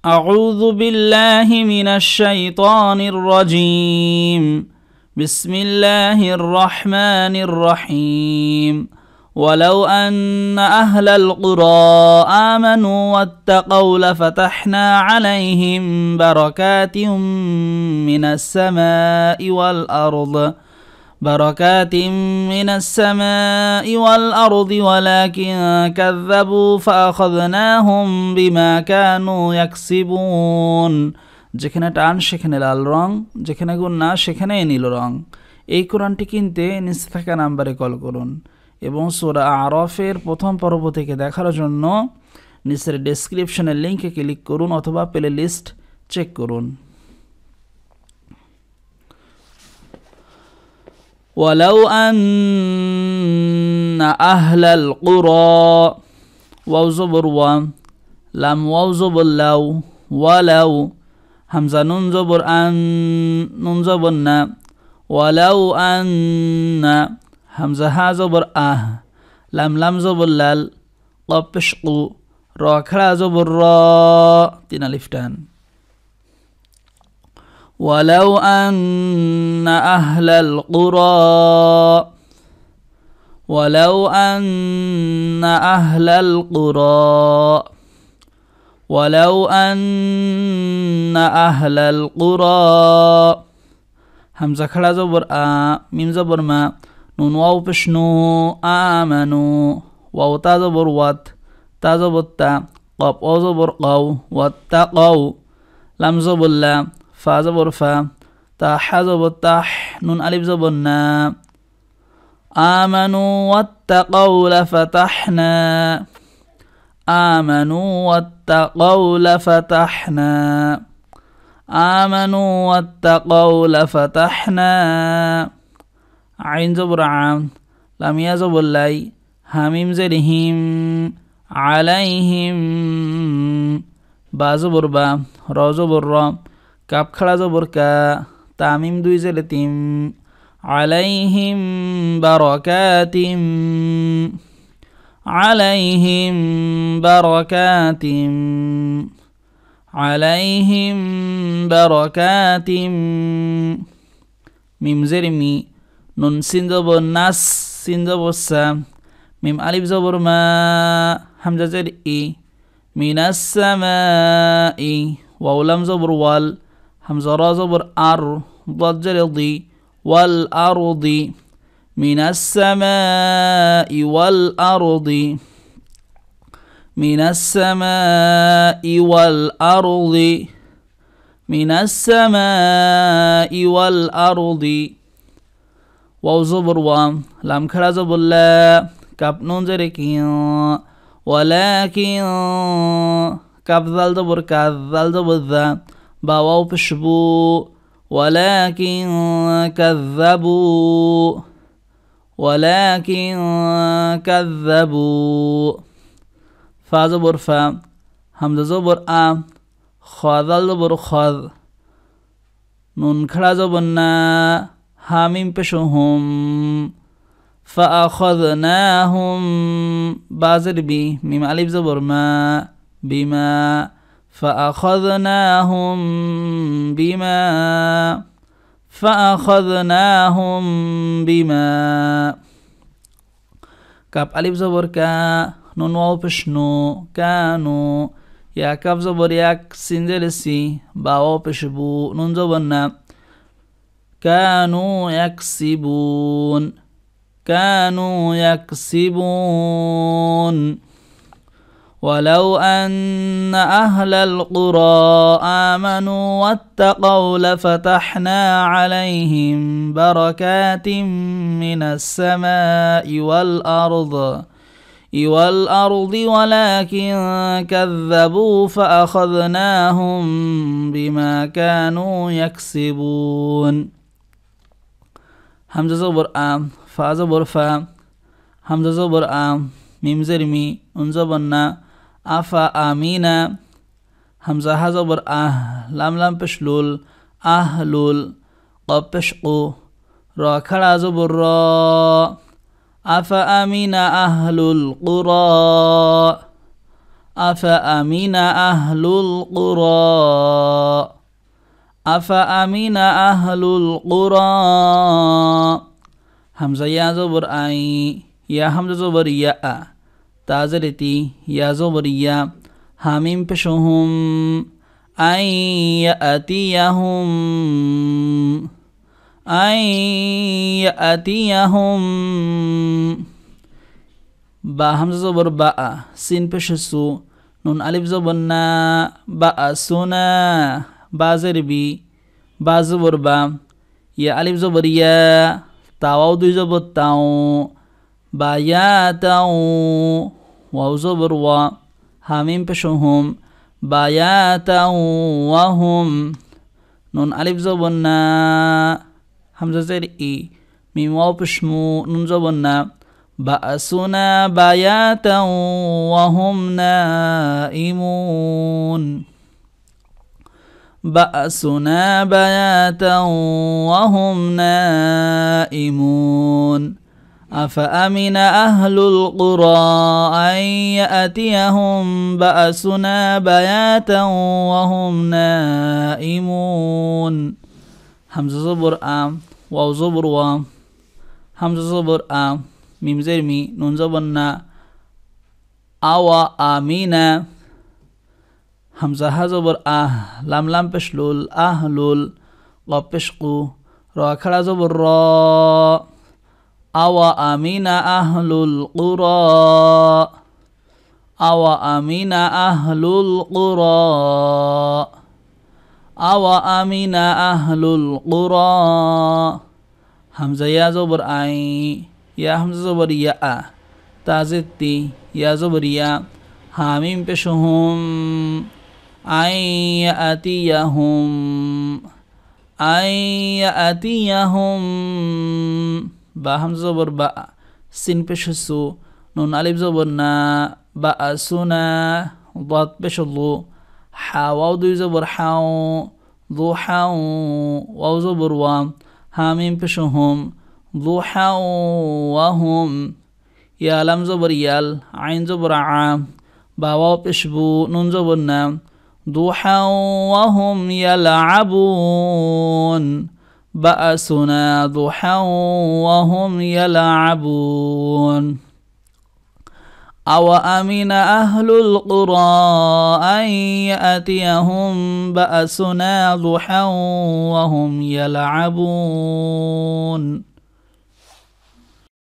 أعوذ بالله من الشيطان الرجيم بسم الله الرحمن الرحيم ولو أن أهل القرى آمنوا واتقوا لفتحنا عليهم بركات من السماء والأرض ولكن كذبوا فأخذناهم بما كانوا يكسبون যেখানে টান সেখানে লাল রং, যেখানে গুণ সেখানে নীল রং। এই কোরআনটি কিনতে নিচে থাকা নাম্বারে কল করুন এবং সূরা আরাফের প্রথম পর্ব থেকে দেখার জন্য নিচের ডেসক্রিপশনের লিংকে ক্লিক করুন অথবা প্লে লিস্ট চেক করুন। ولو أن أهل القرى واو زبر و لام واو زبر لو ولو همزة نون زبر أن نون زبر نا ولو أن همزة ها زبر لام لام زبر لال قاب بشقو را كرا زبر را تين ألف تان ولو أن أهل القرى ولو أن أهل القرى ولو أن أهل القرى همزة خلا زبر ميم زبر ما نون واو بشنو آمنوا واو تا زبر وات تا زبر تا قاب أو زبر قو واتقوا لم زبر لا فا زبر فا تاح زبر تاح نون ألف زبر نا آمنوا واتقوا لفتحنا آمنوا واتقوا لفتحنا آمنوا واتقوا لفتحنا عين زبر عام لم يزبر لي حميم زرهم عليهم با زبر با را زبر را কাপ খাড়া জবর কা তামিম দুই জেলে তিম আলাইহিম বারাকাতিম আলাইহিম বারাকাতিম আলাইহিম বারাকাতিম মিম জের মি নুন সিন জবর নাস সিন জবর সা মিম আলিফ জবর মা হামজা জের ই মিনাস সামাই ওয়াও লাম জবর ওয়াল همزة را زبر أر ضجر ضي والأرض من السماء والأرض من السماء والأرض من السماء والأرض واو زبر وام لام خلا زبر لا كاب نون زركين ولكن كاب ذال زبر كاب ذال زبر ذا باواو بشبو ولكن كذبوا فا زبر فا همزة زبر خاذل زبر خاذ نون خلا زبر نا حاميم بشهم فأخذناهم بازر بي ميم ألف زبر ما بما فأخذناهم بما كاب ألف زبر كا نون واو بشنو كانوا يا كاب زبر ياك سنزل سي با واو بشبو نون زبرنا كانوا يكسبون ولو أن أهل القرى آمنوا واتقوا لفتحنا عليهم بركات من السماء والأرض ولكن كذبوا فأخذناهم بما كانوا يكسبون همزة زبر فا زبر فا همزة زبر ميم زرمي انزبنا أفا آمينا همزة هزبر لام لام بشلول أهلول قب بشقو را كلا زبر را أفأمن أهل القرى أفأمن أهل القرى أفأمن أهل القرى همزة يا زبر أي يا همزة زبر يا تازرتي يا زبر يا حاميم بشهم أن يأتيهم أن يأتيهم با همزة زبر باء سين بشسو نون ألف زبرنا باء سنا با زربي با زبر با يا ألف زبر يا تاو دو زبر تاو با يا تاو واو زبر وا حاميم بشهم باياتا وهم نون ألف زبرنا همزة زر إي ميم واو بشمو نون زبرنا بأسنا باياتا وهم نائمون بأسنا باياتا وهم نائمون أفأمن أهل القرى أن يأتيهم بأسنا بياتا وهم نائمون همزة زبر آم واو زبر وام همزة زبر آم ميم زر مي نون زبرنا أوا آمينا همزة زبر لام لام بشلول أهلول قاب بشقو را كلا زبر را أوأمن أهل القرى أوأمن أهل القرى أوأمن أهل القرى همزة يا زبر أي يا همزة زبر يا تازتي يا زبر يا حاميم بشهم أن يأتيهم أن يأتيهم با همزه زبر با سين بشسو نون ألف زبرنا با سنا ضاد بشلو حا واو دو زبر حاو ضو حاو واو زبر وام حاميم بشهم ضو حاو وهم يا لم زبر يال عين زبر عام با واو بشبو نون زبرنا ضحى وهم يلعبون بأسنا ضحى وهم يلعبون أوأمن أهل القرى أن يأتيهم بأسنا ضحى وهم يلعبون